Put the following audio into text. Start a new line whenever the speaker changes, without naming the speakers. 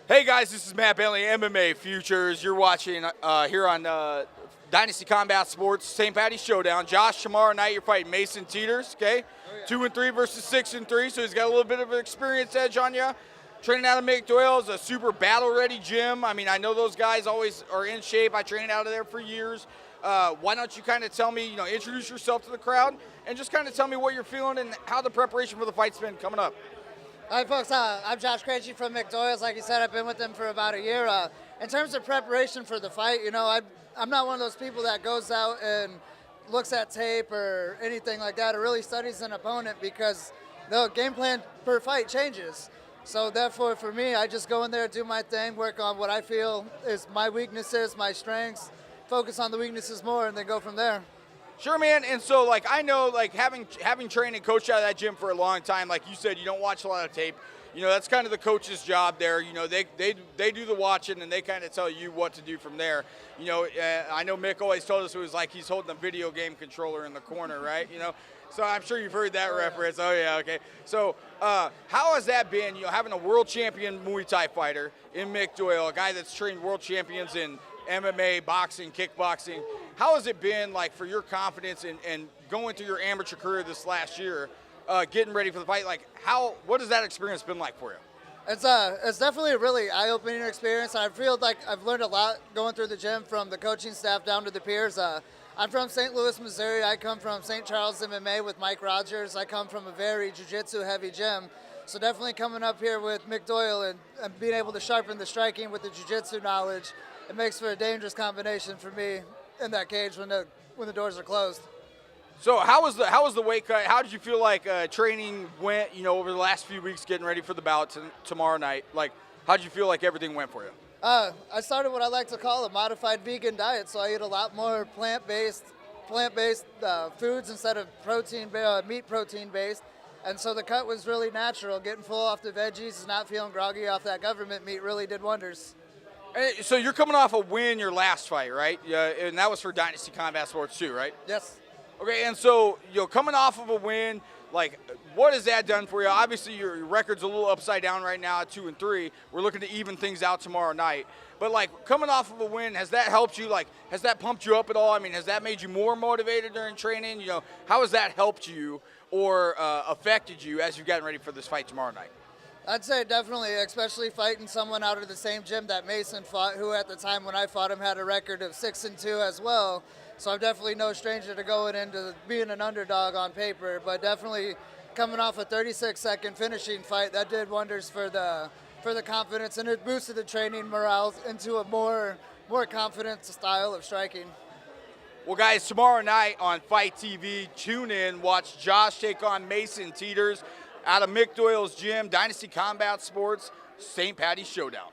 Hey guys, this is Matt Bentley, MMA Futures. You're watching here on Dynasty Combat Sports, St. Patty's Showdown. Josh, tomorrow night you're fighting Mason Teeters, okay? 2-3 versus 6-3, so he's got a little bit of an experience edge on you. Training out of McDoyle is a super battle-ready gym. I mean, I know those guys always are in shape. I trained out of there for years. Why don't you kind of tell me, introduce yourself to the crowd and just kind of tell me what you're feeling and how the preparation for the fight's been coming up.
Hi folks, I'm Josh Krejci from McDoyle's. Like you said, I've been with them for about a year. In terms of preparation for the fight, I'm not one of those people that goes out and looks at tape or anything like that or really studies an opponent because the game plan per fight changes. So therefore, for me, I just go in there, do my thing, work on what I feel is my weaknesses, my strengths, focus on the weaknesses more, and then go from there.
Sure, man. And so, I know, having trained and coached out of that gym for a long time, like you said, you don't watch a lot of tape. That's kind of the coach's job there. They do the watching, and they kind of tell you what to do from there. I know Mick always told us it was like he's holding a video game controller in the corner, right? So I'm sure you've heard that reference. Oh, yeah, okay. So how has that been, having a world champion Muay Thai fighter in Mick Doyle, a guy that's trained world champions in MMA, boxing, kickboxing? How has it been for your confidence and going through your amateur career this last year, getting ready for the fight? What has that experience been like for you?
It's definitely a really eye-opening experience. I feel like I've learned a lot going through the gym, from the coaching staff down to the peers. I'm from St. Louis, Missouri. I come from St. Charles MMA with Mike Rogers. I come from a very jiu-jitsu heavy gym. So definitely coming up here with Mick Doyle and being able to sharpen the striking with the jiu-jitsu knowledge, it makes for a dangerous combination for me in that cage when the doors are closed.
So how was the weight cut? How did you feel like training went, over the last few weeks getting ready for the bout tomorrow night? How did you feel like everything went for you?
I started what I like to call a modified vegan diet, so I eat a lot more plant-based foods instead of meat protein-based. And so the cut was really natural. Getting full off the veggies and not feeling groggy off that government meat really did wonders.
So you're coming off a win your last fight, right? And that was for Dynasty Combat Sports too, right?
Yes.
Okay, and so coming off of a win, what has that done for you? Obviously, your record's a little upside down right now at 2-3. We're looking to even things out tomorrow night. But coming off of a win, has that helped you? Has that pumped you up at all? I mean, has that made you more motivated during training? How has that helped you or affected you as you've gotten ready for this fight tomorrow night?
I'd say definitely, especially fighting someone out of the same gym that Mason fought, who at the time when I fought him had a record of 6-2 as well. So I'm definitely no stranger to going into being an underdog on paper, but definitely coming off a 36-second finishing fight, that did wonders for the confidence, and it boosted the training morale into a more confident style of striking.
Well, guys, tomorrow night on Fight TV, tune in, watch Josh take on Mason Teeters out of Mick Doyle's gym, Dynasty Combat Sports, St. Patty's Showdown.